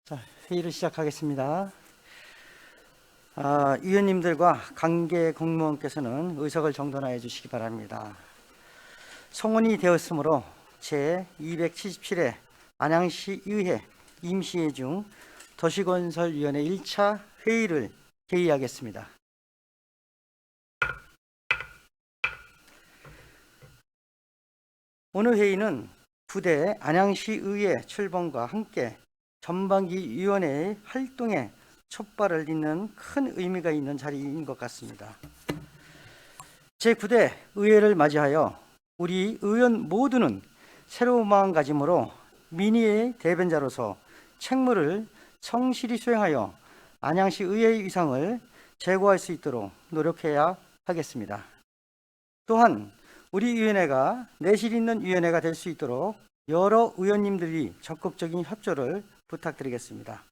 자, 회의를 시작하겠습니다. 위원님들과 관계 공무원께서는 의석을 정돈하여 주시기 바랍니다. 성원이 되었으므로 제277회 안양시 의회 임시회 중 도시건설위원회 1차 회의를 개의하겠습니다. 오늘 회의는 부대 안양시의회 출범과 함께 전반기위원회의 활동에 촛발을 잇는 큰 의미가 있는 자리인 것 같습니다. 제9대 의회를 맞이하여 우리 의원 모두는 새로운 마음가짐으로 민의의 대변자로서 책무를 성실히 수행하여 안양시 의회의 위상을 제고할 수 있도록 노력해야 하겠습니다. 또한 우리 위원회가 내실 있는 위원회가 될 수 있도록 여러 의원님들이 적극적인 협조를 부탁드리겠습니다.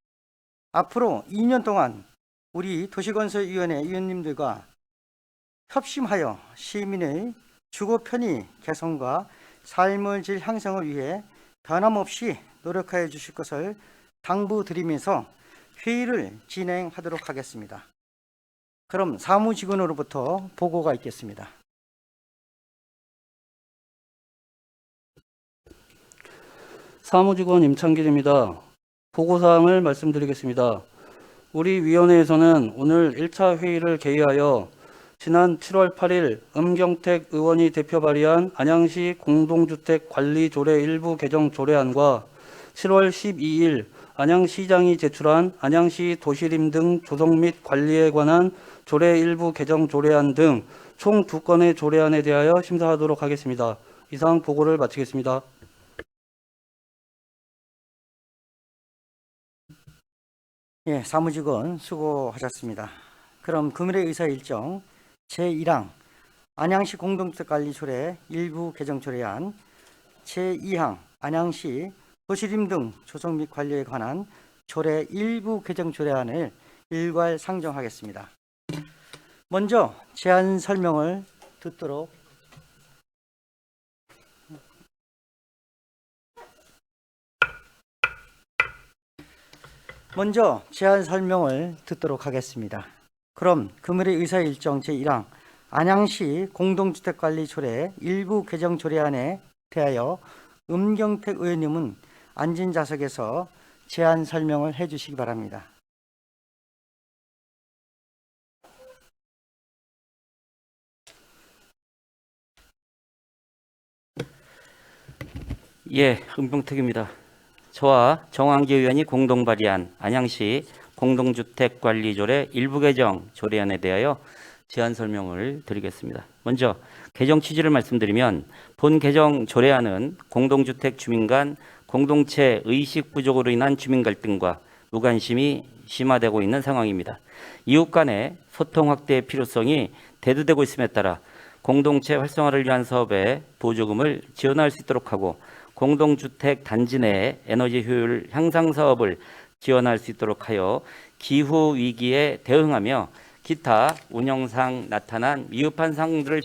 앞으로 2년 동안 우리 도시건설위원회 위원님들과 협심하여 시민의 주거 편의 개선과 삶의 질 향상을 위해 변함없이 노력하여 주실 것을 당부드리면서 회의를 진행하도록 하겠습니다. 그럼 사무직원으로부터 보고가 있겠습니다. 사무직원 임창길입니다. 보고사항을 말씀드리겠습니다. 우리 위원회에서는 오늘 1차 회의를 개의하여 지난 7월 8일 음경택 의원이 대표 발의한 안양시 공동주택관리조례 일부 개정 조례안과 7월 12일 안양시장이 제출한 안양시 도시림 등 조성 및 관리에 관한 조례 일부 개정 조례안 등 총 2건의 조례안에 대하여 심사하도록 하겠습니다. 이상 보고를 마치겠습니다. 예, 사무직원 수고하셨습니다. 그럼 금일의 의사 일정 제1항 안양시 공동주택관리조례 일부 개정 조례안, 제2항 안양시 도시림 등 조성 및 관리에 관한 조례 일부 개정 조례안을 일괄 상정하겠습니다. 먼저 제안 설명을 듣도록 하겠습니다. 그럼 금일의 의사 일정 제1항 안양시 공동주택관리조례 일부 개정 조례안에 대하여 음경택 의원님은 앉은 좌석에서 제안 설명을 해주시기 바랍니다. 예, 음경택입니다. 저와 정한기 의원이 공동 발의한 안양시 공동주택관리조례 일부 개정 조례안에 대하여 제안 설명을 드리겠습니다. 먼저 개정 취지를 말씀드리면 본 개정 조례안은 공동주택 주민 간 공동체 의식 부족으로 인한 주민 갈등과 무관심이 심화되고 있는 상황입니다. 이웃 간의 소통 확대의 필요성이 대두되고 있음에 따라 공동체 활성화를 위한 사업에 보조금을 지원할 수 있도록 하고 공동주택 단지 내 에너지 효율 향상 사업을 지원할 수 있도록 하여 기후 위기에 대응하며 기타 운영상 나타난 미흡한 사항들을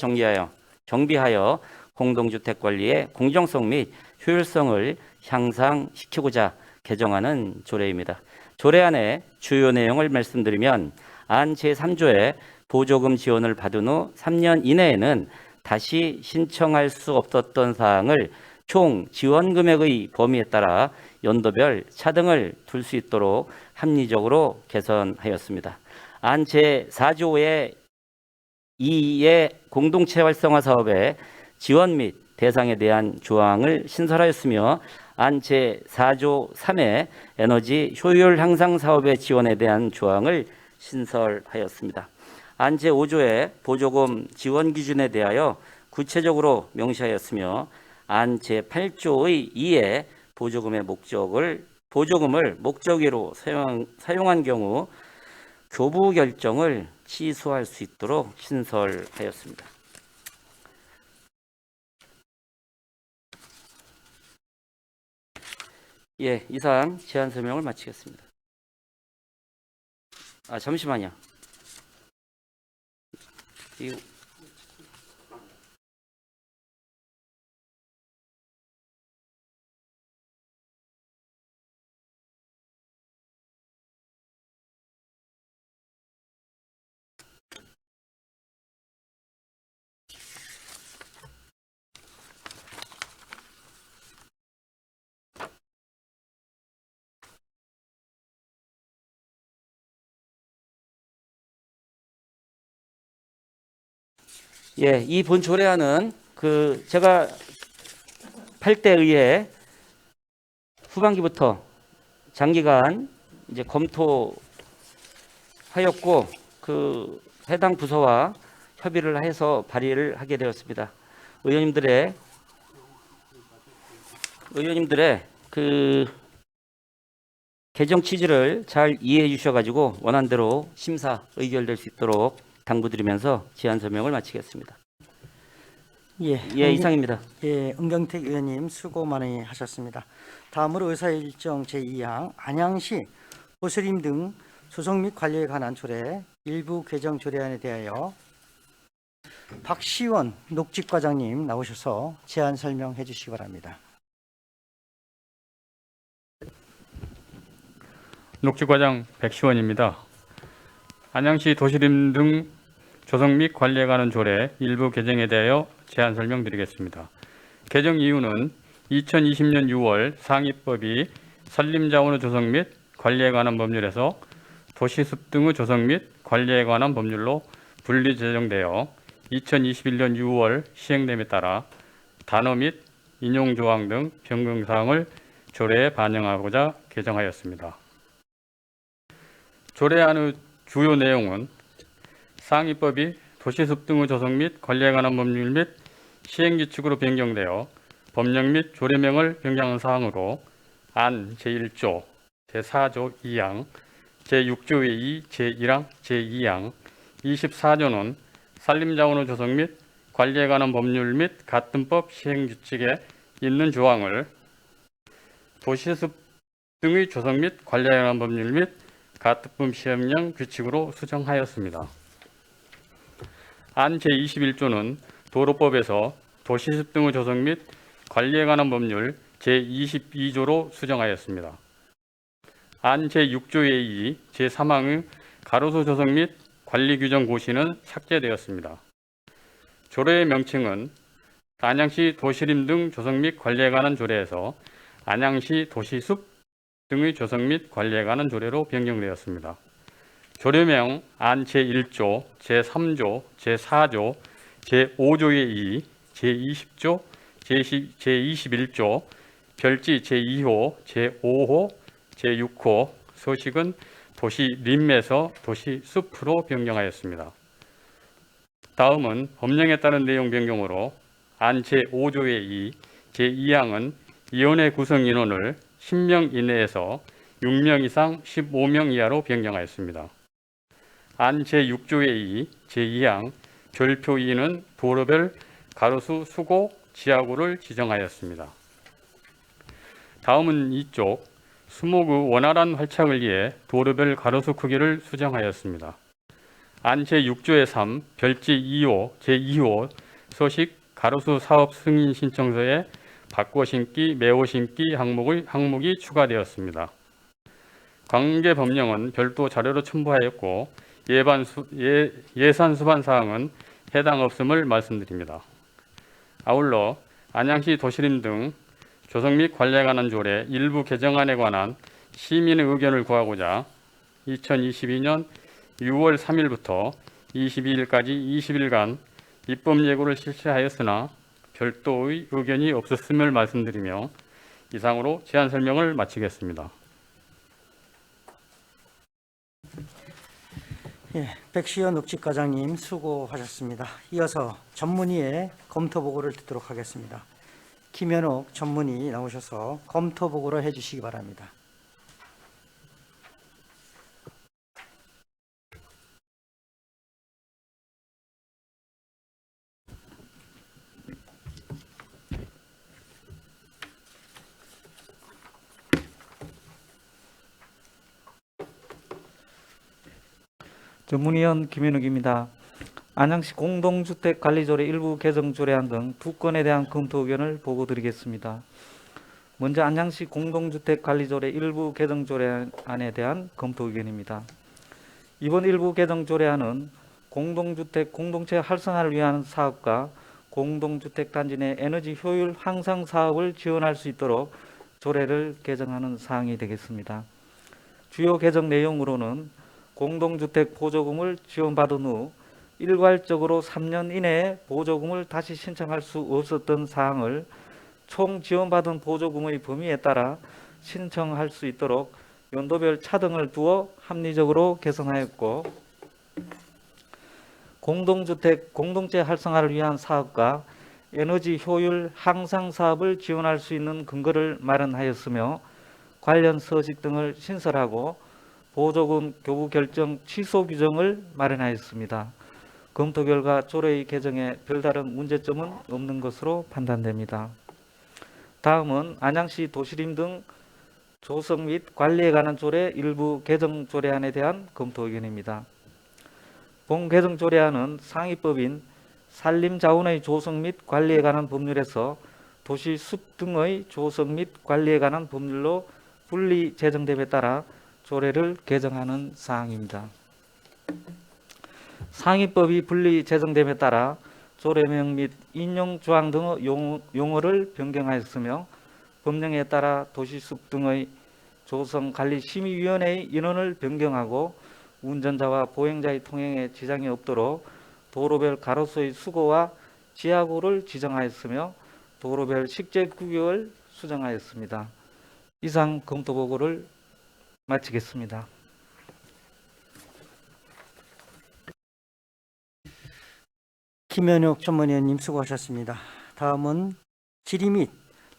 정비하여 공동주택 관리의 공정성 및 효율성을 향상시키고자 개정하는 조례입니다. 조례안의 주요 내용을 말씀드리면 안 제3조에 보조금 지원을 받은 후 3년 이내에는 다시 신청할 수 없었던 사항을 총 지원 금액의 범위에 따라 연도별 차등을 둘 수 있도록 합리적으로 개선하였습니다. 안 제4조의 2의 공동체 활성화 사업의 지원 및 대상에 대한 조항을 신설하였으며 안 제4조 3의 에너지 효율 향상 사업의 지원에 대한 조항을 신설하였습니다. 안 제5조의 보조금 지원 기준에 대하여 구체적으로 명시하였으며 안 제8조의 2의 보조금을 목적으로 사용한 경우 교부 결정을 취소할 수 있도록 신설하였습니다. 예, 이상 제안 설명을 마치겠습니다. 잠시만요. 예, 이 본 조례안은 제가 8대 의회 후반기부터 장기간 이제 검토하였고 해당 부서와 협의를 해서 발의를 하게 되었습니다. 의원님들의 개정 취지를 잘 이해해 주셔가지고 원안대로 심사 의결될 수 있도록 당부드리면서 제안 설명을 마치겠습니다. 예, 이상입니다. 예, 은경택 의원님 수고 많이 하셨습니다. 다음으로 의사일정 제2항 안양시 보슬임 등 조성 및 관리에 관한 조례 일부 개정 조례안에 대하여 박시원 녹직과장님 나오셔서 제안 설명해 주시기 바랍니다. 녹지과장 백시원입니다. 안양시 도시림 등 조성 및 관리에 관한 조례 일부 개정에 대하여 제안 설명드리겠습니다. 개정 이유는 2020년 6월 상위법이 산림자원의 조성 및 관리에 관한 법률에서 도시숲 등의 조성 및 관리에 관한 법률로 분리 제정되어 2021년 6월 시행됨에 따라 단어 및 인용조항 등 변경사항을 조례에 반영하고자 개정하였습니다. 조례안의 주요 내용은 상위법이 도시숲 등의 조성 및 관리에 관한 법률 및 시행규칙으로 변경되어 법령 및 조례명을 변경한 사항으로 안 제1조, 제4조 2항, 제6조의 2, 제1항, 제2항, 24조는 산림자원의 조성 및 관리에 관한 법률 및 같은 법 시행규칙에 있는 조항을 도시숲 등의 조성 및 관리에 관한 법률 및 같은 법 시행령 규칙으로 수정하였습니다. 안 제21조는 도로법에서 도시숲 등의 조성 및 관리에 관한 법률 제22조로 수정하였습니다. 안 제6조의 2, 제3항의 가로수 조성 및 관리 규정 고시는 삭제되었습니다. 조례의 명칭은 안양시 도시림 등 조성 및 관리에 관한 조례에서 안양시 도시숲 등의 조성 및 관리에 관한 조례로 변경되었습니다. 조례명 안 제1조, 제3조, 제4조, 제5조의 2, 제20조, 제21조, 별지 제2호, 제5호, 제6호 소식은 도시림에서 도시숲으로 변경하였습니다. 다음은 법령에 따른 내용 변경으로 안 제5조의 2, 제2항은 위원회 구성 인원을 10명 이내에서 6명 이상 15명 이하로 변경하였습니다. 안 제6조의 2, 제2항 별표인은 도로별 가로수 수고 지하구를 지정하였습니다. 다음은 이쪽 수목의 원활한 활착을 위해 도로별 가로수 크기를 수정하였습니다. 안 제6조의 3, 별지 2호, 제2호 소식 가로수 사업 승인 신청서에 바꿔 심기, 메워 심기 항목이 추가되었습니다. 관계 법령은 별도 자료로 첨부하였고 예산 수반 사항은 해당 없음을 말씀드립니다. 아울러 안양시 도시림 등 조성 및 관리에 관한 조례 일부 개정안에 관한 시민의 의견을 구하고자 2022년 6월 3일부터 22일까지 20일간 입법 예고를 실시하였으나 별도의 의견이 없었음을 말씀드리며 이상으로 제안 설명을 마치겠습니다. 예, 백시현 녹직과장님 수고하셨습니다. 이어서 전문의의 검토 보고를 듣도록 하겠습니다. 김현옥 전문의 나오셔서 검토 보고를 해주시기 바랍니다. 전문위원 김현욱입니다. 안양시 공동주택관리조례 일부 개정 조례안 등 두 건에 대한 검토 의견을 보고드리겠습니다. 먼저 안양시 공동주택관리조례 일부 개정 조례안에 대한 검토 의견입니다. 이번 일부 개정 조례안은 공동주택 공동체 활성화를 위한 사업과 공동주택단지 내 에너지 효율 향상 사업을 지원할 수 있도록 조례를 개정하는 사항이 되겠습니다. 주요 개정 내용으로는 공동주택 보조금을 지원받은 후 일괄적으로 3년 이내에 보조금을 다시 신청할 수 없었던 사항을 총 지원받은 보조금의 범위에 따라 신청할 수 있도록 연도별 차등을 두어 합리적으로 개선하였고, 공동주택 공동체 활성화를 위한 사업과 에너지 효율 향상 사업을 지원할 수 있는 근거를 마련하였으며, 관련 서식 등을 신설하고 보조금 교부 결정 취소 규정을 마련하였습니다. 검토 결과 조례의 개정에 별다른 문제점은 없는 것으로 판단됩니다. 다음은 안양시 도시림 등 조성 및 관리에 관한 조례 일부 개정 조례안에 대한 검토 의견입니다. 본 개정 조례안은 상위법인 산림자원의 조성 및 관리에 관한 법률에서 도시숲 등의 조성 및 관리에 관한 법률로 분리 제정됨에 따라 조례를 개정하는 사항입니다. 상위법이 분리 제정됨에 따라 조례명 및 인용 조항 등의 용어를 변경하였으며, 법령에 따라 도시숲 등의 조성관리심의위원회의 인원을 변경하고 운전자와 보행자의 통행에 지장이 없도록 도로별 가로수의 수고와 지하구를 지정하였으며, 도로별 식재 구역을 수정하였습니다. 이상 검토 보고를 마치겠습니다. 김현욱 전문위원님 수고하셨습니다. 다음은 질의 및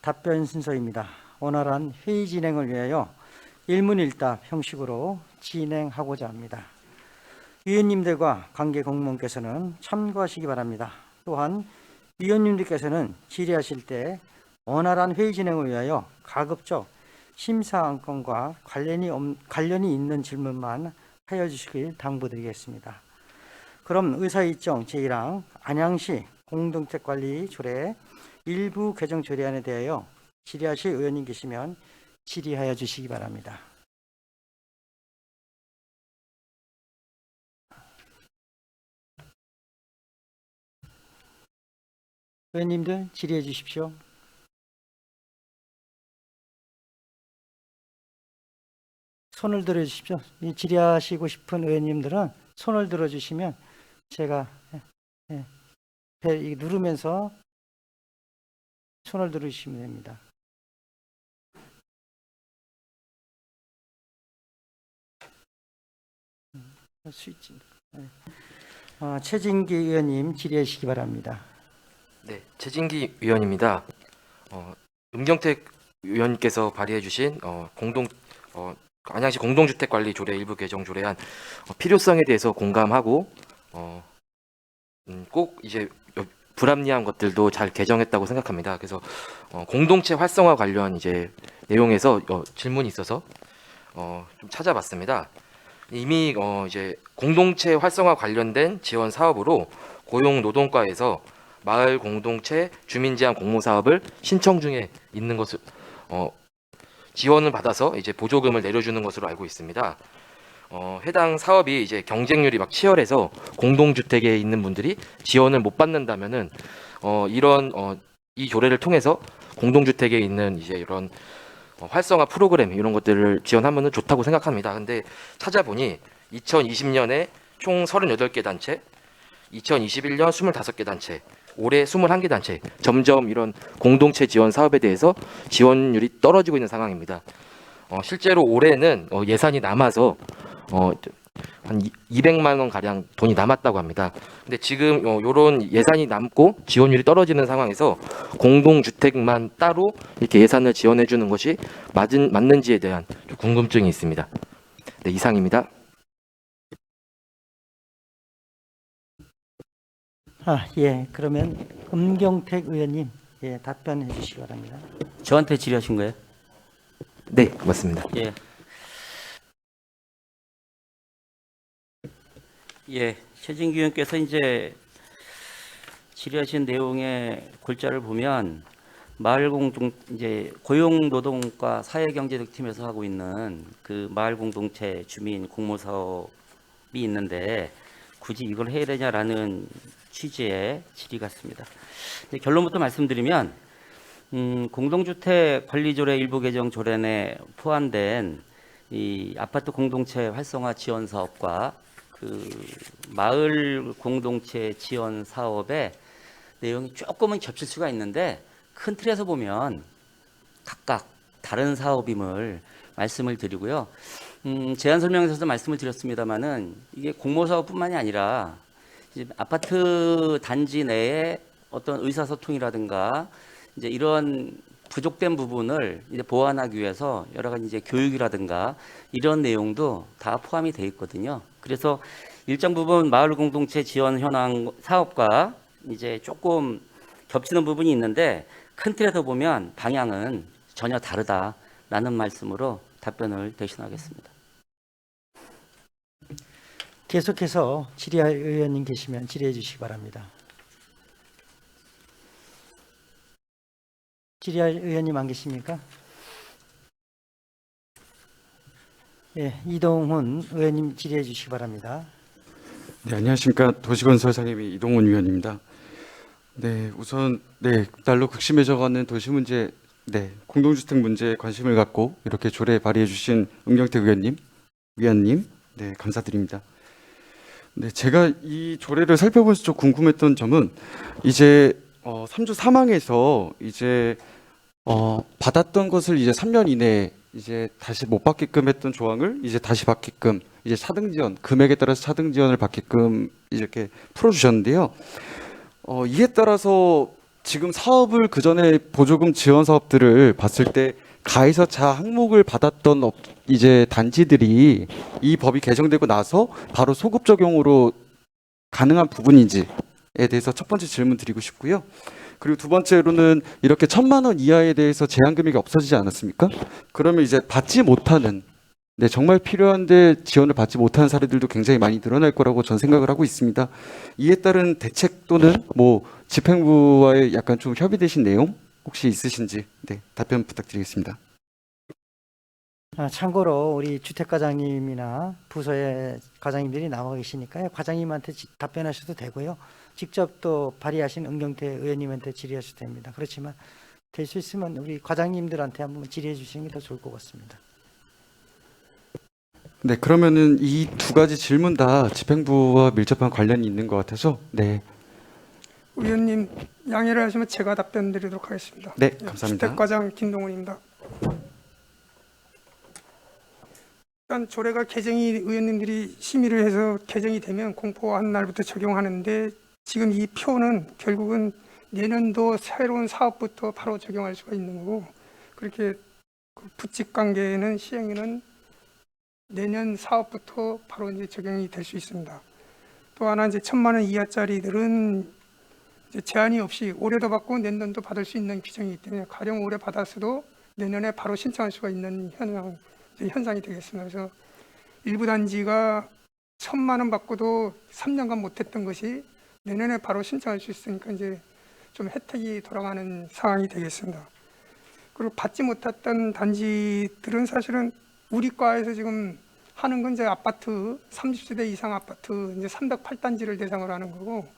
답변 순서입니다. 원활한 회의 진행을 위하여 일문일답 형식으로 진행하고자 합니다. 위원님들과 관계 공무원께서는 참고하시기 바랍니다. 또한 위원님들께서는 질의하실 때 원활한 회의 진행을 위하여 가급적 심사안건과 관련이 있는 질문만 하여 주시길 당부드리겠습니다. 그럼 의사일정 제1항 안양시 공동주택관리 조례 일부 개정 조례안에 대하여 질의하실 의원님 계시면 질의하여 주시기 바랍니다. 의원님들 질의해 주십시오. 손을 들어 주십시오. 이 질의하시고 싶은 의원님들은 손을 들어 주시면 제가 벨 누르면서 손을 들어주시면 됩니다. 스위치. 최진기 의원님 질의해 주시기 바랍니다. 네, 최진기 위원입니다. 음경택 위원님께서 발의해 주신 안양시 공동주택관리조례 일부 개정 조례안 필요성에 대해서 공감하고 꼭 이제 불합리한 것들도 잘 개정했다고 생각합니다. 그래서 공동체 활성화 관련 이제 내용에서 질문이 있어서 좀 찾아봤습니다. 이미 이제 공동체 활성화 관련된 지원 사업으로 고용노동과에서 마을 공동체 주민 제한 공모 사업을 신청 중에 있는 것을 지원을 받아서 이제 보조금을 내려주는 것으로 알고 있습니다. 해당 사업이 이제 경쟁률이 막 치열해서 공동주택에 있는 분들이 지원을 못 받는다면은 이 조례를 통해서 공동주택에 있는 이제 이런 활성화 프로그램 이런 것들을 지원하면은 좋다고 생각합니다. 근데 찾아보니 2020년에 총 38개 단체, 2021년 25개 단체, 올해 21개 단체 점점 이런 공동체 지원 사업에 대해서 지원율이 떨어지고 있는 상황입니다. 실제로 올해는 예산이 남아서 한 200만 원 가량 돈이 남았다고 합니다. 근데 지금 이런 예산이 남고 지원율이 떨어지는 상황에서 공동주택만 따로 이렇게 예산을 지원해 주는 것이 맞는지에 대한 궁금증이 있습니다. 네, 이상입니다. 예, 그러면 음경택 의원님 답변해 주시기 바랍니다. 저한테 질의하신 거예요? 네, 맞습니다. 예. 예, 최진기 의원께서 이제 질의하신 내용의 골자를 보면 이제 고용노동과 사회경제득팀에서 하고 있는 그 마을 공동체 주민 공모 사업이 있는데 굳이 이걸 해야 되냐라는 취지의 질의 같습니다. 결론부터 말씀드리면 공동주택 관리조례 일부 개정 조례안에 포함된 이 아파트 공동체 활성화 지원 사업과 그 마을 공동체 지원 사업의 내용이 조금은 겹칠 수가 있는데 큰 틀에서 보면 각각 다른 사업임을 말씀을 드리고요. 제안 설명에서도 말씀을 드렸습니다만은 이게 공모 사업뿐만이 아니라 이제 아파트 단지 내에 어떤 의사소통이라든가 이제 이런 부족된 부분을 이제 보완하기 위해서 여러 가지 이제 교육이라든가 이런 내용도 다 포함이 돼 있거든요. 그래서 일정 부분 마을 공동체 지원 현황 사업과 이제 조금 겹치는 부분이 있는데 큰 틀에서 보면 방향은 전혀 다르다라는 말씀으로 답변을 대신하겠습니다. 계속해서 질의할 의원님 계시면 질의해 주시기 바랍니다. 질의할 의원님 안 계십니까? 예, 이동훈 의원님 질의해 주시기 바랍니다. 네, 안녕하십니까. 도시건설 상임위 이동훈 위원입니다. 네, 우선 날로 극심해져가는 도시 문제, 공동주택 문제에 관심을 갖고 이렇게 조례 발의해 주신 은경택 위원님, 네, 감사드립니다. 네, 제가 이 조례를 살펴보면서 좀 궁금했던 점은 이제 3주 사망에서 이제 받았던 것을 이제 3년 이내에 이제 다시 못 받게끔 했던 조항을 이제 다시 받게끔 이제 차등 지원 금액에 따라서 차등 지원을 받게끔 이렇게 풀어주셨는데요. 이에 따라서 지금 사업을 그 전에 보조금 지원 사업들을 봤을 때 가해서차 항목을 받았던 이제 단지들이 이 법이 개정되고 나서 바로 소급 적용으로 가능한 부분인지에 대해서 첫 번째 질문 드리고 싶고요. 그리고 두 번째로는 이렇게 1,000만 원 이하에 대해서 제한 금액이 없어지지 않았습니까? 그러면 이제 받지 못하는 정말 필요한데 지원을 받지 못하는 사례들도 굉장히 많이 늘어날 거라고 전 생각을 하고 있습니다. 이에 따른 대책 또는 뭐 집행부와의 약간 좀 협의되신 내용 혹시 있으신지 답변 부탁드리겠습니다. 참고로 우리 주택과장님이나 부서의 과장님들이 나와 계시니까요. 과장님한테 답변하셔도 되고요. 직접 또 발의하신 은경태 의원님한테 질의하셔도 됩니다. 그렇지만 될 수 있으면 우리 과장님들한테 한번 질의해 주시는 게 더 좋을 것 같습니다. 네, 그러면은 이 두 가지 질문 다 집행부와 밀접한 관련이 있는 것 같아서 의원님 양해를 하시면 제가 답변 드리도록 하겠습니다. 네, 감사합니다. 주택과장 김동훈입니다. 일단 조례가 개정이 의원님들이 심의를 해서 개정이 되면 공포한 날부터 적용하는데 지금 이 표는 결국은 내년도 새로운 사업부터 바로 적용할 수가 있는 거고 그렇게 부칙 관계에는 시행에는 내년 사업부터 바로 이제 적용이 될 수 있습니다. 또 하나 이제 1,000만 원 이하짜리들은 이제 제한이 없이 올해도 받고 내년도 받을 수 있는 규정이기 때문에 가령 올해 받았어도 내년에 바로 신청할 수가 있는 현상이 되겠습니다. 그래서 일부 단지가 1,000만 원 받고도 3년간 못했던 것이 내년에 바로 신청할 수 있으니까 이제 좀 혜택이 돌아가는 상황이 되겠습니다. 그리고 받지 못했던 단지들은 사실은 우리 과에서 지금 하는 건 이제 아파트 30세대 이상 아파트 이제 308단지를 대상으로 하는 거고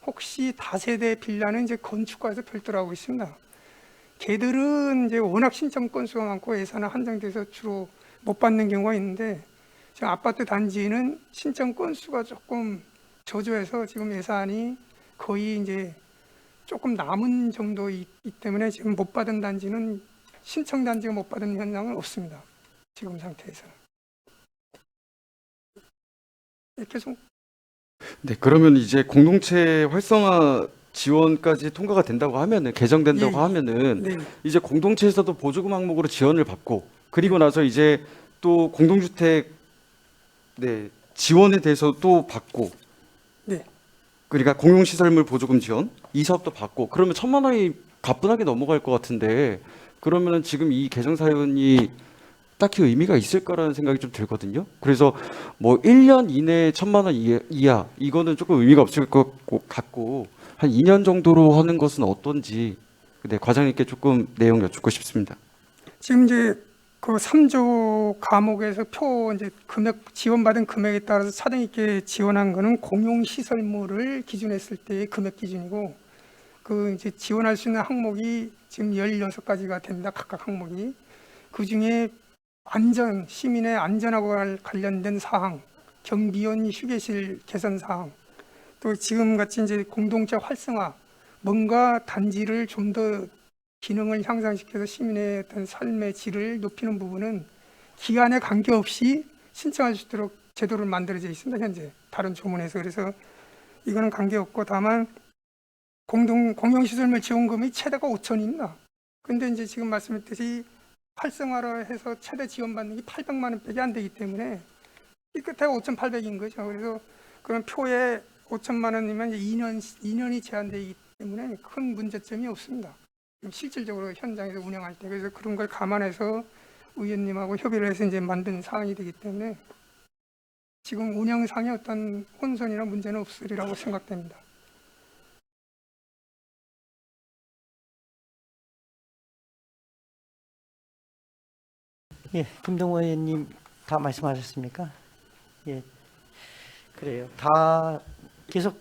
혹시 다세대 빌라는 이제 건축과에서 별도로 하고 있습니다. 걔들은 이제 워낙 신청 건수가 많고 예산은 한정돼서 주로 못 받는 경우가 있는데 지금 아파트 단지는 신청 건수가 조금 저조해서 지금 예산이 거의 이제 조금 남은 정도이기 때문에 지금 못 받은 단지는 신청 단지가 못 받은 현상은 없습니다. 지금 상태에서는. 계속. 네, 그러면 이제 공동체 활성화 지원까지 통과가 된다고 하면은 개정된다고 하면은 네. 이제 공동체에서도 보조금 항목으로 지원을 받고 그리고 나서 이제 또 공동주택 지원에 대해서 또 받고 네. 그러니까 공용시설물 보조금 지원 이 사업도 받고 그러면 1,000만 원이 가뿐하게 넘어갈 것 같은데 그러면은 지금 이 개정 사연이 딱히 의미가 있을까라는 생각이 좀 들거든요. 그래서 뭐 1년 이내에 1,000만 원 이하 이거는 조금 의미가 없을 것 같고 한 2년 정도로 하는 것은 어떤지 과장님께 조금 내용 여쭙고 싶습니다. 지금 이제 그 3조 과목에서 표 이제 금액 지원받은 금액에 따라서 차등 있게 지원한 거는 공용 시설물을 기준했을 때의 금액 기준이고 그 이제 지원할 수 있는 항목이 지금 16가지가 됩니다. 각각 항목이 그 중에 시민의 안전하고 관련된 사항 경비원 휴게실 개선 사항, 또 지금 같이 이제 공동체 활성화, 뭔가 단지를 좀 더 기능을 향상시켜서 시민의 어떤 삶의 질을 높이는 부분은 기간에 관계없이 신청할 수 있도록 제도를 만들어져 있습니다. 현재 다른 조문에서. 그래서 이거는 관계없고, 다만 공용시설물 지원금이 최대가 5천입니다. 근데 이제 지금 말씀했듯이 활성화를 해서 최대 지원받는 게 800만 원밖에 안 되기 때문에 이 끝에 5,800인 거죠. 그래서 그런 표에 5천만 원이면 이제 2년이 제한되기 때문에 큰 문제점이 없습니다. 실질적으로 현장에서 운영할 때. 그래서 그런 걸 감안해서 의원님하고 협의를 해서 이제 만든 사안이 되기 때문에 지금 운영상에 어떤 혼선이나 문제는 없으리라고 생각됩니다. 예, 김동호 의원님 다 말씀하셨습니까? 예, 그래요. 다 계속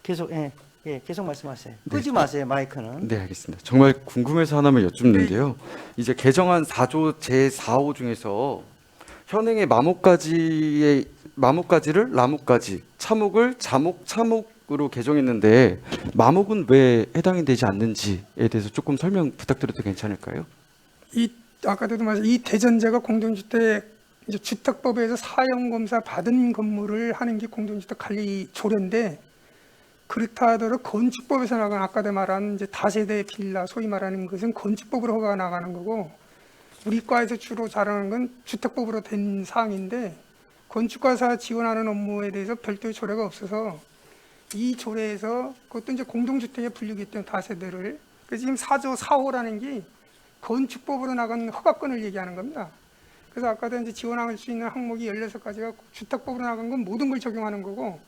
계속 말씀하세요. 끄지 마세요, 마이크는. 네, 알겠습니다. 정말 궁금해서 하나만 여쭙는데요. 이제 개정안 4조 제4호 중에서 현행의 마목가지를 나목가지, 차목을 자목, 차목으로 개정했는데 마목은 왜 해당이 되지 않는지에 대해서 조금 설명 부탁드려도 괜찮을까요? 아까도 말씀, 이 대전제가 공동주택 이제 주택법에서 사용검사 받은 건물을 하는 게 공동주택 관리 조례인데, 그렇다 하더라도 건축법에서 나간 아까도 말한 이제 다세대 빌라, 소위 말하는 것은 건축법으로 허가가 나가는 거고, 우리 과에서 주로 잘하는 건 주택법으로 된 사항인데, 건축가사 지원하는 업무에 대해서 별도의 조례가 없어서 이 조례에서 그것도 이제 공동주택에 분류기 때문에 다세대를, 그래서 지금 4조 4호라는 게 건축법으로 나간 허가권을 얘기하는 겁니다. 그래서 아까도 이제 지원할 수 있는 항목이 16가지가 주택법으로 나간 건 모든 걸 적용하는 거고,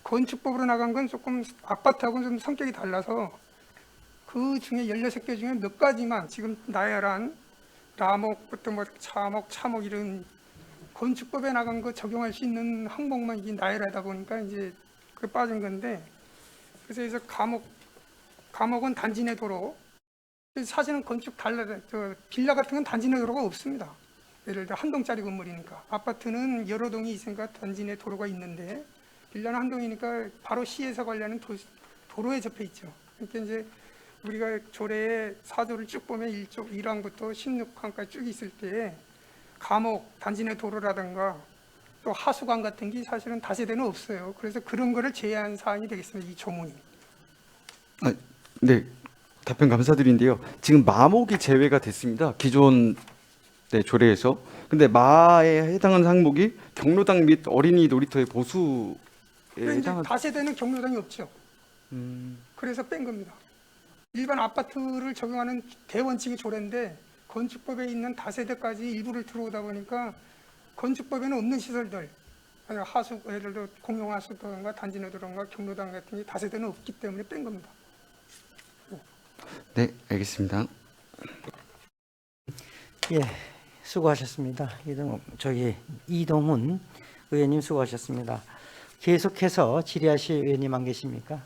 건축법으로 나간 건 조금 아파트하고는 좀 성격이 달라서 그 중에 16개 중에 몇 가지만 지금 나열한 라목부터 뭐 차목, 차목 이런 건축법에 나간 거 적용할 수 있는 항목만 이게 나열하다 보니까 이제 그 빠진 건데, 그래서 감옥은 단지 내 도로, 사실은 건축 빌라 같은 건 단지 내 도로가 없습니다. 예를 들어 한 동짜리 건물이니까. 아파트는 여러 동이 있으니까 단지 내 도로가 있는데, 빌라는 한 동이니까 바로 시에서 관리하는 도로에 접해 있죠. 그러니까 이제 우리가 조례의 4조를 쭉 보면 1항부터 16항까지 쭉 있을 때 감옥, 단지 내 도로라든가 또 하수관 같은 게 사실은 다세대는 없어요. 그래서 그런 거를 제외한 사항이 되겠습니다. 이 조문이. 네, 답변 감사드린데요. 지금 마목이 제외가 됐습니다. 기존 조례에서. 근데 마에 해당하는 항목이 경로당 및 어린이 놀이터의 보수에 근데 이제 해당한. 다세대는 경로당이 없죠. 그래서 뺀 겁니다. 일반 아파트를 적용하는 대원칙이 조례인데 건축법에 있는 다세대까지 일부를 들어오다 보니까 건축법에는 없는 시설들, 하수, 예를 들어 공용하수도든가 단지내도든가 경로당 같은 게 다세대는 없기 때문에 뺀 겁니다. 네, 알겠습니다. 예, 수고하셨습니다. 이동훈 의원님 수고하셨습니다. 계속해서 질의하실 의원님 안 계십니까?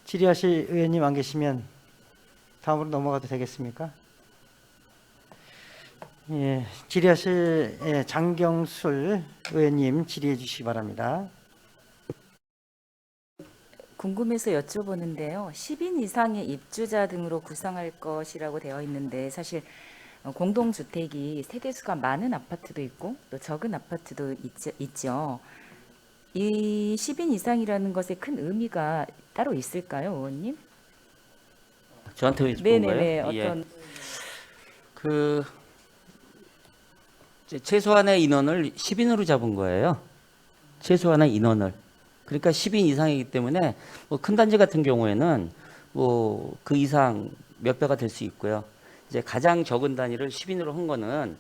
질의하실 의원님 안 계시면 다음으로 넘어가도 되겠습니까? 예, 질의하실 장경술 의원님 질의해 주시기 바랍니다. 궁금해서 여쭤보는데요. 10인 이상의 입주자 등으로 구성할 것이라고 되어 있는데, 사실 공동주택이 세대수가 많은 아파트도 있고 또 적은 아파트도 있죠. 이 10인 이상이라는 것에 큰 의미가 따로 있을까요, 의원님? 저한테 본 네네네. 거예요? 예. 어떤 이제 최소한의 인원을 10인으로 잡은 거예요. 최소한의 인원을. 그러니까 10인 이상이기 때문에 뭐 큰 단지 같은 경우에는 뭐 그 이상 몇 배가 될 수 있고요. 이제 가장 적은 단위를 10인으로 한 거는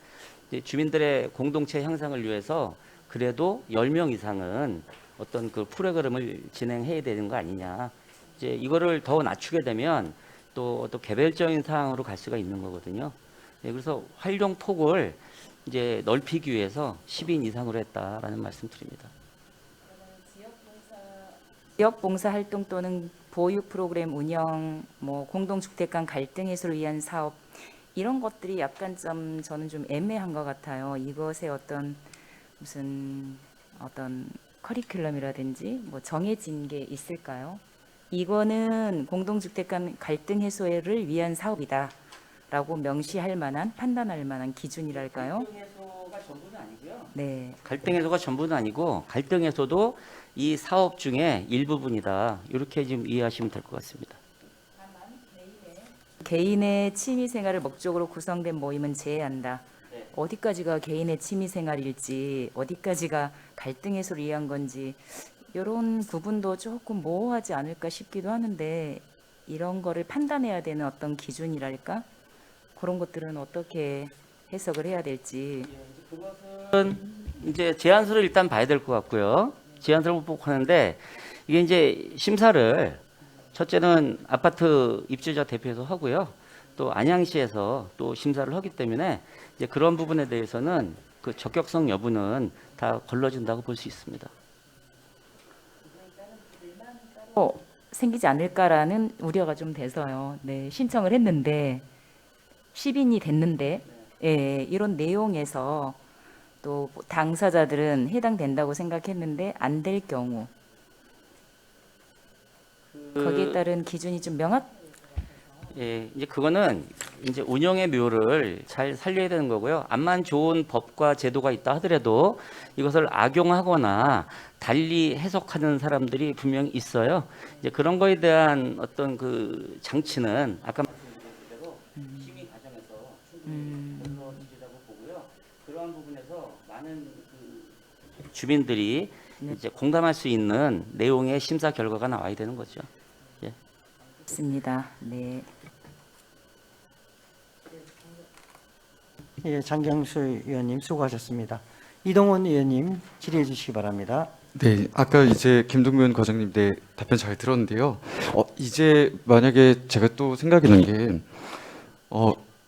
이제 주민들의 공동체 향상을 위해서 그래도 10명 이상은 어떤 그 프로그램을 진행해야 되는 거 아니냐. 이제 이거를 더 낮추게 되면 또 개별적인 사항으로 갈 수가 있는 거거든요. 네, 그래서 활용 폭을 이제 넓히기 위해서 10인 이상으로 했다라는 말씀드립니다. 지역봉사 활동 또는 보육 프로그램 운영, 뭐 공동주택 간 갈등 해소를 위한 사업, 이런 것들이 약간 좀 저는 좀 애매한 것 같아요. 이것에 어떤 무슨 어떤 커리큘럼이라든지 뭐 정해진 게 있을까요? 이거는 공동주택 간 갈등 해소를 위한 사업이다라고 명시할 만한 판단할 만한 기준이랄까요? 갈등 해소가 전부는 아니고요. 네. 갈등 해소가 전부는 아니고 갈등 해소도 이 사업 중에 일부분이다. 이렇게 지금 이해하시면 될 것 같습니다. 개인의 취미 생활을 목적으로 구성된 모임은 제외한다. 네. 어디까지가 개인의 취미 생활일지, 어디까지가 갈등 해소를 위한 건지 이런 부분도 조금 모호하지 않을까 싶기도 하는데 이런 거를 판단해야 되는 어떤 기준이랄까? 그런 것들은 어떻게 해석을 해야 될지. 그것은 이제 제안서를 일단 봐야 될 것 같고요. 제안서를 보고 하는데 이게 이제 심사를 첫째는 아파트 입주자 대표에서 하고요. 또 안양시에서 또 심사를 하기 때문에 이제 그런 부분에 대해서는 그 적격성 여부는 다 걸러진다고 볼 수 있습니다. 생기지 않을까라는 우려가 좀 돼서요. 네, 신청을 했는데 10인이 됐는데 예, 이런 내용에서 또 당사자들은 해당된다고 생각했는데 안 될 경우 거기에 따른 기준이 좀 예, 이제 그거는 이제 운영의 묘를 잘 살려야 되는 거고요. 암만 좋은 법과 제도가 있다 하더라도 이것을 악용하거나 달리 해석하는 사람들이 분명히 있어요. 이제 그런 거에 대한 어떤 그 장치는 아까 말씀드린 대로 심의 과정에서 충분히 걸러지다고 보고요. 그러한 부분에서 많은 그 주민들이 이제 공감할 수 있는 내용의 심사 결과가 나와야 되는 거죠. 있습니다. 네. 예, 장경수 의원님 수고하셨습니다. 이동훈 의원님 질의해 주시기 바랍니다. 네, 아까 이제 김동면 과장님 네 답변 잘 들었는데요. 이제 만약에 제가 또 생각이 난 게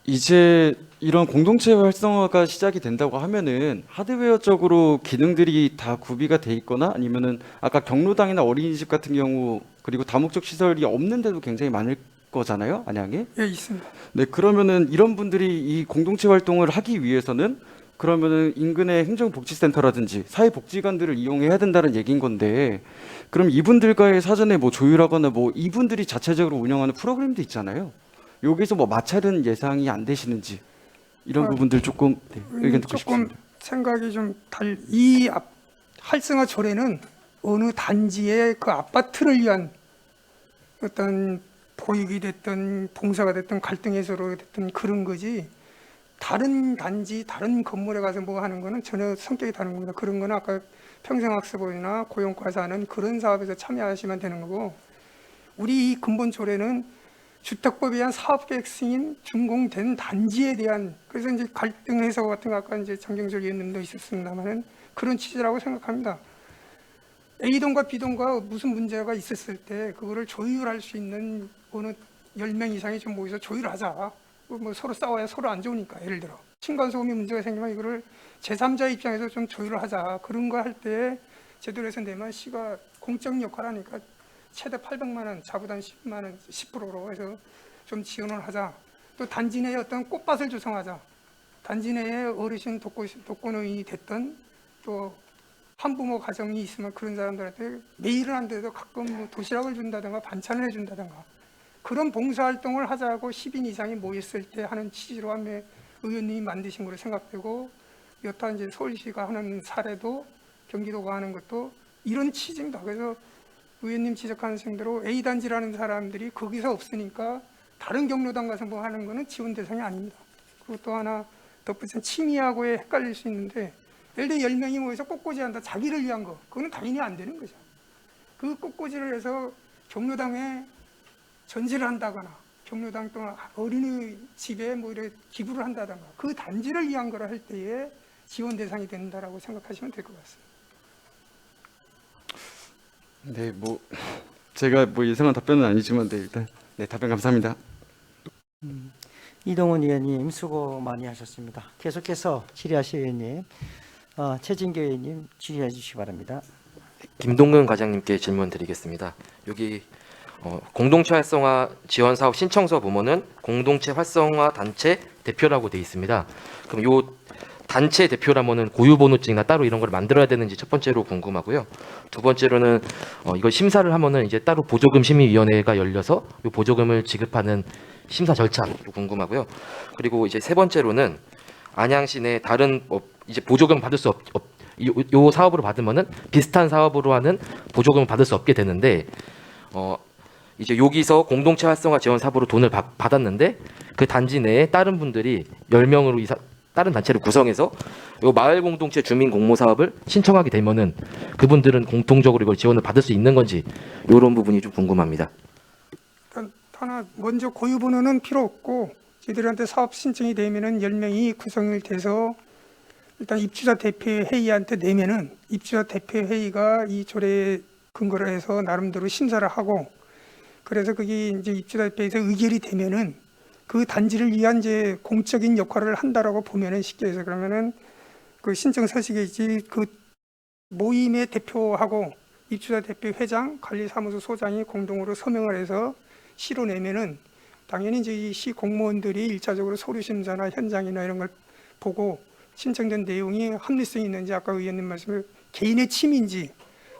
이제 이런 공동체 활성화가 시작이 된다고 하면은 하드웨어적으로 기능들이 다 구비가 돼 있거나 아니면은 아까 경로당이나 어린이집 같은 경우 그리고 다목적 시설이 없는 데도 굉장히 많을 거잖아요, 안양에. 예, 있습니다. 네, 그러면은 이런 분들이 이 공동체 활동을 하기 위해서는 그러면은 인근의 행정복지센터라든지 사회복지관들을 이용해야 된다는 얘기인 건데, 그럼 이분들과의 사전에 뭐 조율하거나 뭐 이분들이 자체적으로 운영하는 프로그램도 있잖아요. 여기서 뭐 마찰은 예상이 안 되시는지 이런 부분들 조금 의견 듣고 조금 싶습니다. 생각이 좀 이 활성화 조례는 어느 단지의 그 아파트를 위한 어떤 보육이 됐든 봉사가 됐든 갈등 해소로 됐든 그런 거지, 다른 단지 다른 건물에 가서 뭐 하는 거는 전혀 성격이 다른 겁니다. 그런 거는 아까 평생학습이나 고용과에서 하는 그런 사업에서 참여하시면 되는 거고, 우리 이 근본 조례는 주택법에 의한 사업계획 승인 준공된 단지에 대한, 그래서 이제 갈등 해소 같은 거 아까 이제 장경철 의원님도 있었습니다만은 그런 취지라고 생각합니다. A동과 B동과 무슨 문제가 있었을 때 그거를 조율할 수 있는 어느 10명 이상이 좀 모여서 조율하자. 뭐 서로 싸워야 서로 안 좋으니까. 예를 들어 층간소음이 문제가 생기면 이거를 제3자 입장에서 좀 조율을 하자. 그런 거 할 때 제도에서 내면 시가 공적 역할을 하니까 최대 800만 원, 자부담 10만 원, 10%로 해서 좀 지원을 하자. 또 단지 내에 어떤 꽃밭을 조성하자. 단지 내에 어르신 독거노인이 됐던 또 한부모 가정이 있으면 그런 사람들한테 매일은 안 돼도 가끔 뭐 도시락을 준다든가 반찬을 해준다든가 그런 봉사활동을 하자고 10인 이상이 모였을 때 하는 취지로 한매 의원님이 만드신 거로 생각되고, 여타 이제 서울시가 하는 사례도 경기도가 하는 것도 이런 취지입니다. 그래서 의원님 지적하신 대로 A단지라는 사람들이 거기서 없으니까 다른 경로당 가서 뭐 하는 거는 지원 대상이 아닙니다. 그리고 또 하나 덧붙인 취미하고에 헷갈릴 수 있는데, 예를 들어 10명이 모여서 꽃꽂이 한다, 자기를 위한 거, 그거는 당연히 안 되는 거죠. 그 꽃꽂이를 해서 경로당에 전시를 한다거나 경로당 또 어린이집에 뭐 이렇게 기부를 한다든가 그 단지를 위한 거를 할 때에 지원 대상이 된다라고 생각하시면 될 것 같습니다. 네, 뭐 제가 뭐 예상한 답변은 아니지만 네, 일단 네, 답변 감사합니다. 이동훈 의원님 수고 많이 하셨습니다. 계속해서 질의하실 의원님, 최진교 의원님 질의해 주시기 바랍니다. 김동근 과장님께 질문 드리겠습니다. 여기 공동체 활성화 지원 사업 신청서 보면은 공동체 활성화 단체 대표라고 돼 있습니다. 그럼 요 단체 대표라면은 고유번호증이나 따로 이런 걸 만들어야 되는지 첫 번째로 궁금하고요. 두 번째로는 이걸 심사를 하면은 이제 따로 보조금 심의위원회가 열려서 이 보조금을 지급하는 심사 절차도 궁금하고요. 그리고 이제 세 번째로는 안양시 내 다른 이제 보조금 받을 수 요 사업으로 받으면은 비슷한 사업으로 하는 보조금을 받을 수 없게 되는데 이제 여기서 공동체 활성화 지원 사업으로 돈을 받았는데 그 단지 내에 다른 분들이 10명으로 다른 단체를 구성해서 요 마을 공동체 주민 공모 사업을 신청하게 되면은 그분들은 공통적으로 이걸 지원을 받을 수 있는 건지 이런 부분이 좀 궁금합니다. 그러니까 하나 먼저 고유 번호는 필요 없고 저희들한테 사업 신청이 되면은 10명이 구성이 돼서 일단 입주자 대표 회의한테 내면은 입주자 대표 회의가 이 조례에 근거를 해서 나름대로 심사를 하고 그래서 그게 이제 입주자 대표에서 의결이 되면은 그 단지를 위한 이제 공적인 역할을 한다라고 보면은 쉽게 해서 그러면은 그 신청 서식에 이제 그 모임의 대표하고 입주자 대표 회장, 관리사무소 소장이 공동으로 서명을 해서 시로 내면은 당연히 이제 이 시 공무원들이 일차적으로 서류 심사나 현장이나 이런 걸 보고 신청된 내용이 합리성이 있는지 아까 의원님 말씀을 개인의 취미인지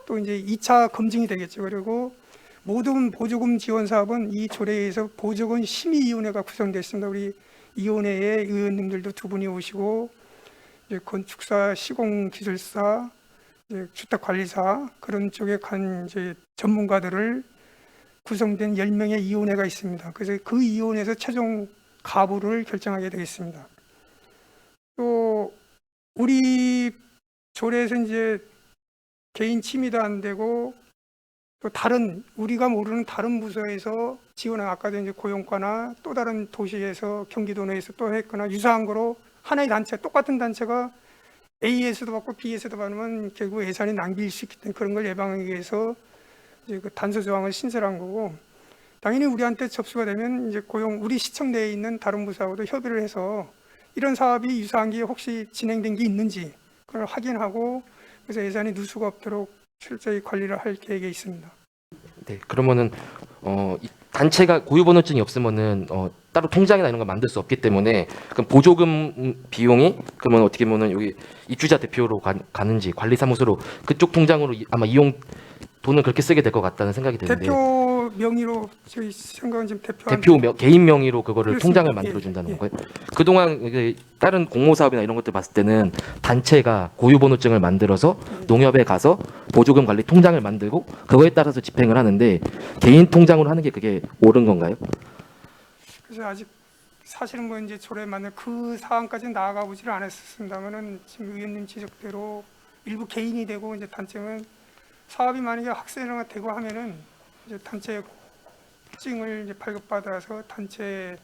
또 이제 2차 검증이 되겠죠. 그리고 모든 보조금 지원 사업은 이 조례에서 보조금 심의위원회가 구성되어 있습니다. 우리 위원회에 의원님들도 두 분이 오시고 이제 건축사, 시공기술사, 이제 주택관리사 그런 쪽에 간 이제 전문가들을 구성된 10명의 위원회가 있습니다. 그래서 그 위원회에서 최종 가부를 결정하게 되겠습니다. 또 우리 조례에서 이제 개인 침해도 안 되고 또 다른 우리가 모르는 다른 부서에서 지원한 아까도 이제 고용과나 또 다른 도시에서 경기도 내에서 또 했거나 유사한 거로 하나의 단체 똑같은 단체가 A에서도 받고 B에서도 받으면 결국 예산이 낭비일 수 있기 때문에 그런 걸 예방하기 위해서 이제 그 단서 조항을 신설한 거고 당연히 우리한테 접수가 되면 이제 고용 우리 시청 내에 있는 다른 부서하고도 협의를 해서 이런 사업이 유사한 게 혹시 진행된 게 있는지 그걸 확인하고 그래서 예산이 누수가 없도록 철저히 관리를 할 계획에 있습니다. 네, 그러면은 이 단체가 고유번호증이 없으면은 따로 통장이나 이런 걸 만들 수 없기 때문에 그럼 보조금 비용이 그러면 어떻게 보면은 여기 입주자 대표로 가는지 관리사무소로 그쪽 통장으로 아마 돈을 그렇게 쓰게 될 것 같다는 생각이 드는데 대표 명의로 저희 생각은 지금 개인 명의로 그거를 그렇습니다. 통장을 만들어 준다는 건가요? 그동안 이게 다른 공모 사업이나 이런 것들 봤을 때는 단체가 고유번호증을 만들어서 농협에 가서 보조금 관리 통장을 만들고 그거에 따라서 집행을 하는데 개인 통장으로 하는 게 그게 옳은 건가요? 그래서 아직 사실은 뭐 이제 조례 만든 그 사안까지 나아가 보지를 않았습니다만은 지금 의원님 지적대로 일부 개인이 되고 이제 단체는 사업이 만약에 확산이 되고 하면은 이제 단체 특징을 이제 발급받아서 단체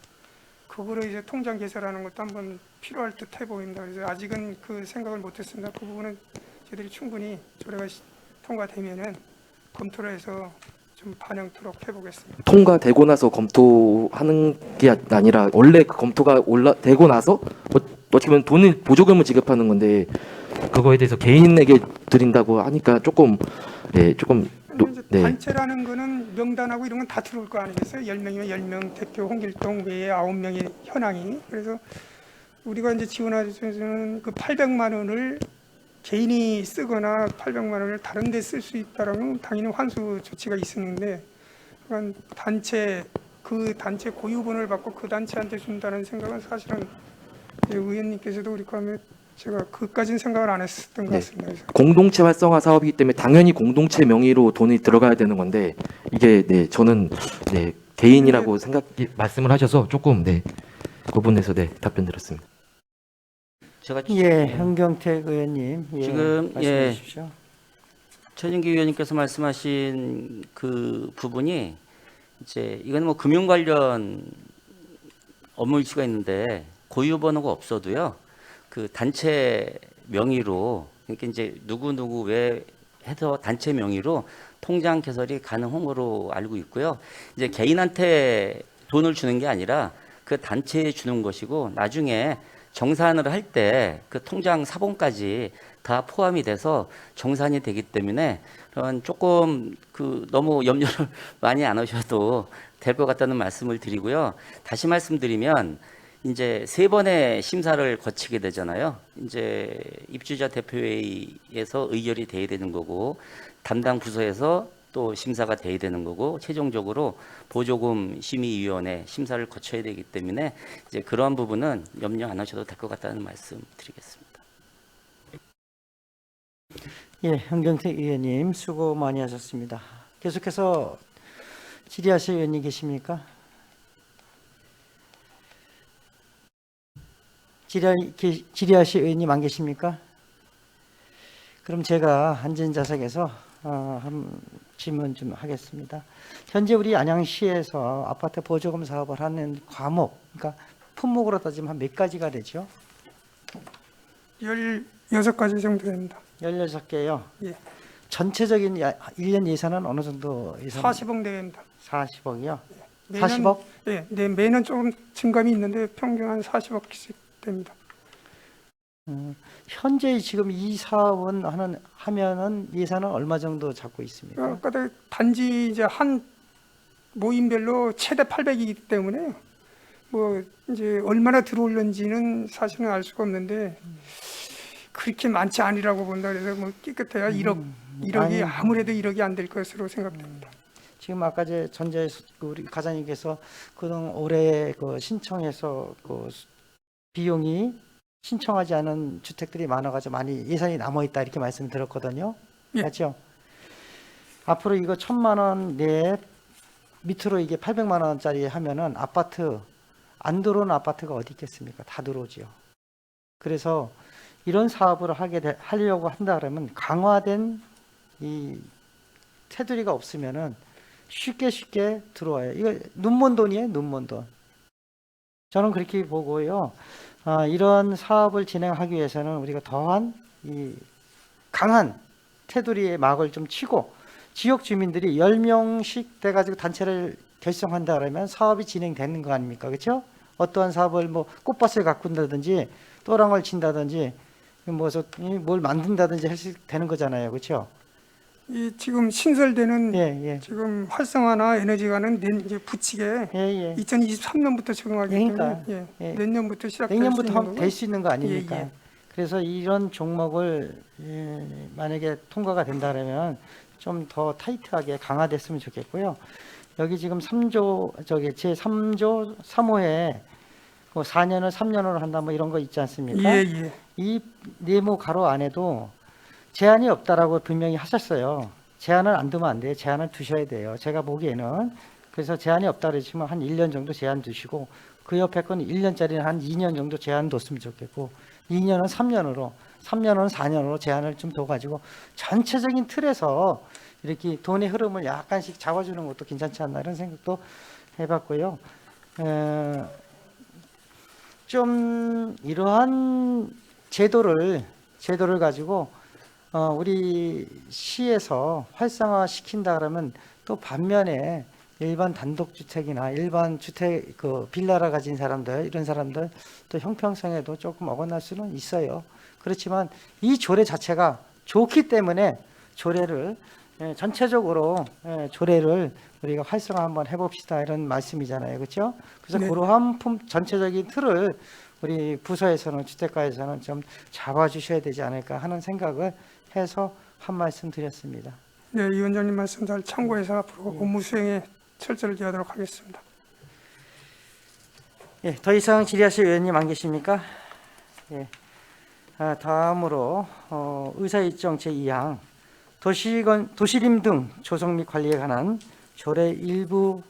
그거를 이제 통장 개설하는 것도 한번 필요할 듯해 보입니다. 그래서 아직은 그 생각을 못했습니다. 그 부분은 저희들이 충분히 조례가 통과되면은 검토를 해서 좀 반영토록 해보겠습니다. 통과되고 나서 검토하는 게 아니라 원래 그 검토가 되고 나서 어떻게 보면 돈을 보조금을 지급하는 건데 그거에 대해서 개인에게 드린다고 하니까 조금 단체라는 거는 명단하고 이런 건 다 들어올 거 아니겠어요? 10명이면 10명 대표 홍길동 외에 9명의 현황이. 그래서 우리가 이제 지원하는 그 800만 원을 개인이 쓰거나 800만 원을 다른 데 쓸 수 있다라면 당연히 환수 조치가 있었는데 그건 그 단체 고유번호를 받고 그 단체한테 준다는 생각은 사실은 의원님께서도 우리 거면 제가 그까지는 생각을 안 했었던 것 같습니다. 그래서. 공동체 활성화 사업이기 때문에 당연히 공동체 명의로 돈이 들어가야 되는 건데 이게 저는 개인이라고 말씀을 하셔서 조금 그 부분에서 답변 드렸습니다. 제가 현경택 의원님 지금 말씀해 주십시오. 최진기 의원님께서 말씀하신 그 부분이 이제 이건 뭐 금융 관련 업무일 수가 있는데 고유 번호가 없어도요. 그 단체 명의로 그러니까 이제 누구 왜 해서 단체 명의로 통장 개설이 가능한 거로 알고 있고요. 이제 개인한테 돈을 주는 게 아니라 그 단체에 주는 것이고 나중에 정산을 할 때 그 통장 사본까지 다 포함이 돼서 정산이 되기 때문에 그런 조금 너무 염려를 많이 안 하셔도 될 것 같다는 말씀을 드리고요. 다시 말씀드리면 이제 3번의 심사를 거치게 되잖아요. 이제 입주자 대표회의에서 의결이 돼야 되는 거고 담당 부서에서 또 심사가 돼야 되는 거고 최종적으로 보조금 심의위원회 심사를 거쳐야 되기 때문에 이제 그러한 부분은 염려 안 하셔도 될 것 같다는 말씀 드리겠습니다. 예, 엄경택 의원님 수고 많이 하셨습니다. 계속해서 질의하실 의원님 계십니까? 질의하실 의원님 안 계십니까? 그럼 제가 안전자석에서 한 질문 좀 하겠습니다. 현재 우리 안양시에서 아파트 보조금 사업을 하는 과목, 그러니까 품목으로 따지면 한 몇 가지가 되죠? 16가지 정도 됩니다. 16개요. 예. 전체적인 1년 예산은 어느 정도 예산? 40억 내외입니다. 40억이요? 매년, 40억? 네, 매년 조금 증감이 있는데 평균 한 40억씩 됩니다. 현재 지금 이 사업은 하면은 예산은 얼마 정도 잡고 있습니까? 그러니까 단지 이제 한 모임별로 최대 800이기 때문에 뭐 이제 얼마나 들어올는지는 사실은 알 수가 없는데 그렇게 많지 않으라고 본다 그래서 뭐 깨끗해야 1억이 아니, 아무래도 1억이 안 될 것으로 생각됩니다. 지금 아까 전제 우리 과장님께서 그동안 올해 신청해서 비용이 신청하지 않은 주택들이 많아가지고 많이 예산이 남아 있다 이렇게 말씀 드렸거든요. 예. 맞죠? 앞으로 이거 1,000만 원 내에 밑으로 이게 800만 원짜리 하면은 아파트 안 들어오는 아파트가 어디 있겠습니까? 다 들어오지요. 그래서 이런 사업을 하려고 한다 그러면 강화된 이 테두리가 없으면은 쉽게 들어와요. 이거 눈먼 돈이에요, 눈먼 돈. 저는 그렇게 보고요. 이런 사업을 진행하기 위해서는 우리가 더한 이 강한 테두리의 막을 좀 치고 지역 주민들이 10명씩 돼가지고 단체를 결성한다 그러면 사업이 진행되는 거 아닙니까? 그렇죠? 어떠한 사업을 뭐 꽃밭을 가꾼다든지 또랑을 친다든지 뭘 만든다든지 할 수 되는 거잖아요. 그렇죠? 이 지금 신설되는 예. 지금 활성화나 에너지가는 이제 붙이게 예. 2023년부터 적용하기 그러니까, 때문에 예. 내년부터 시작될 수 내년부터 있는 거고. 될 수 있는 거 아닙니까? 예. 그래서 이런 종목을 만약에 통과가 된다면 좀 더 타이트하게 강화됐으면 좋겠고요. 여기 지금 3조 제 3조 3호에 4년을 3년으로 한다 뭐 이런 거 있지 않습니까? 예. 이 네모 가로 안에도 제한이 없다라고 분명히 하셨어요. 제한을 안 두면 안 돼요. 제한을 두셔야 돼요. 제가 보기에는. 그래서 제한이 없다 그러시면 한 1년 정도 제한 두시고 그 옆에 건 1년짜리는 한 2년 정도 제한 뒀으면 좋겠고 2년은 3년으로 3년은 4년으로 제한을 좀 둬가지고 전체적인 틀에서 이렇게 돈의 흐름을 약간씩 잡아주는 것도 괜찮지 않나 이런 생각도 해봤고요. 좀 이러한 제도를 가지고 우리 시에서 활성화시킨다 그러면 또 반면에 일반 단독주택이나 일반 주택 빌라를 가진 사람들 이런 사람들 또 형평성에도 조금 어긋날 수는 있어요. 그렇지만 이 조례 자체가 좋기 때문에 조례를 전체적으로 조례를 우리가 활성화 한번 해봅시다 이런 말씀이잖아요. 그렇죠? 그래서 네. 그러한 전체적인 틀을 우리 부서에서는 주택가에서는 좀 잡아주셔야 되지 않을까 하는 생각을 해서 한 말씀 드렸습니다. 네, 위원장님 말씀 잘 참고해서 앞으로 업무 수행에 철저를 기하도록 하겠습니다. 예, 더 이상 질의하실 의원님 안 계십니까? 예. 다음으로 의사일정 제2항 도시림 등 조성 및 관리에 관한 조례 일부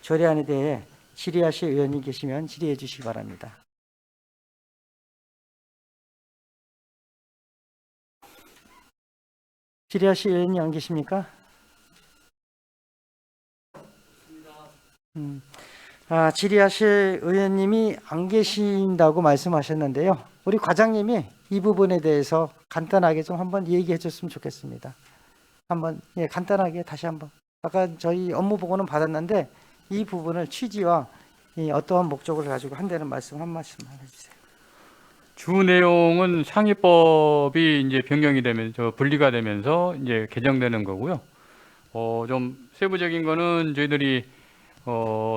조례안에 대해 질의하실 의원님 계시면 질의해 주시기 바랍니다. 질의하실 의원님 안 계십니까? 질의하실 의원님이 안 계신다고 말씀하셨는데요. 우리 과장님이 이 부분에 대해서 간단하게 좀 한번 얘기해 줬으면 좋겠습니다. 한번 간단하게 다시 한번. 아까 저희 업무 보고는 받았는데 이 부분을 취지와 이 어떠한 목적을 가지고 한다는 말씀 한 말씀만 해주세요. 주 내용은 상위법이 이제 변경이 되면서 분리가 되면서 이제 개정되는 거고요. 좀 세부적인 거는 저희들이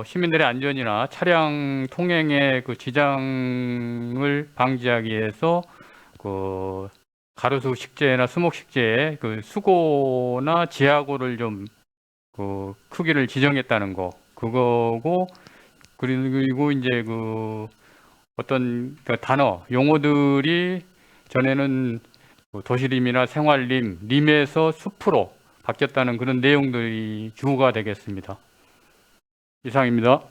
시민들의 안전이나 차량 통행의 그 지장을 방지하기 위해서 그 가로수 식재나 수목 식재의 그 수고나 지하고를 좀 그 크기를 지정했다는 거 그거고, 그리고 이제 그 어떤 그 단어 용어들이 전에는 뭐 도시림이나 생활림, 림에서 숲으로 바뀌었다는 그런 내용들이 주가 되겠습니다. 이상입니다.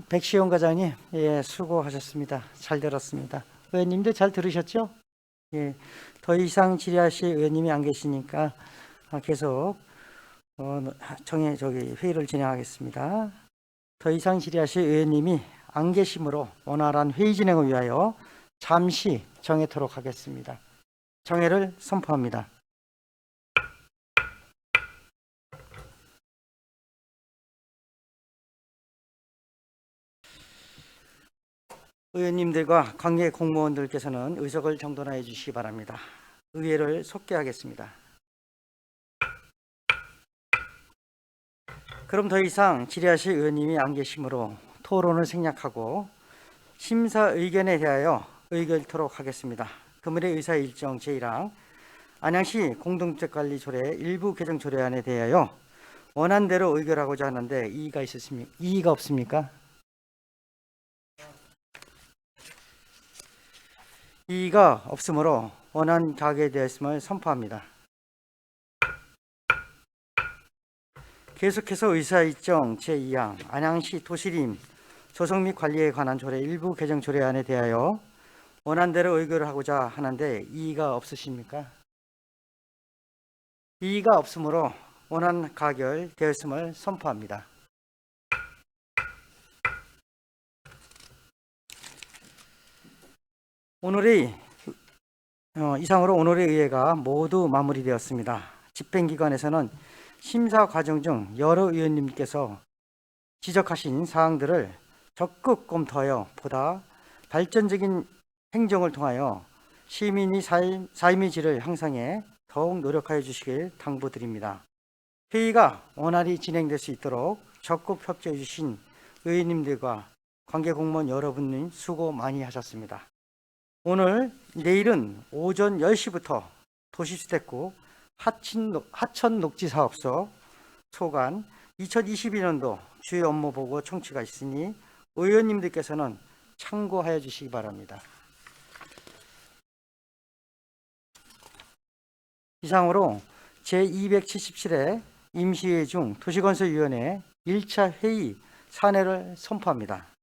백시영 과장님, 예, 수고하셨습니다. 잘 들었습니다. 의원님들 잘 들으셨죠? 예, 더 이상 질의하실 의원님이 안 계시니까 계속 회의를 진행하겠습니다. 더 이상 질의하실 의원님이 안 계시므로 원활한 회의 진행을 위하여 잠시 정해토록 하겠습니다. 정회를 선포합니다. 의원님들과 관계 공무원들께서는 의석을 정돈하여 주시기 바랍니다. 의회를 속개하겠습니다. 그럼 더 이상 질의하실 의원님이 안 계시므로 토론을 생략하고 심사 의견에 대하여 의결토록 하겠습니다. 금일의 의사일정 제1항 안양시 공동주택관리조례 일부 개정 조례안에 대하여 원안대로 의결하고자 하는데 이의가 없습니까? 이의가 없으므로 원안 가결되었음을 선포합니다. 계속해서 의사일정 제2항 안양시 도시림 조성 및 관리에 관한 조례 일부 개정 조례안에 대하여 원안대로 의결을 하고자 하는데 이의가 없으십니까? 이의가 없으므로 원안 가결되었음을 선포합니다. 이상으로 오늘의 의회가 모두 마무리되었습니다. 집행기관에서는 심사 과정 중 여러 의원님께서 지적하신 사항들을 적극 검토하여 보다 발전적인 행정을 통하여 시민의 삶의 질을 향상해 더욱 노력하여 주시길 당부드립니다. 회의가 원활히 진행될 수 있도록 적극 협조해 주신 의원님들과 관계공무원 여러분님 수고 많이 하셨습니다. 내일은 오전 10시부터 도시주택구 하천녹지사업소 소관 2022년도 주요 업무 보고 청취가 있으니 의원님들께서는 참고하여 주시기 바랍니다. 이상으로 제277회 임시회의 중 도시건설위원회 1차 회의 사내를 선포합니다.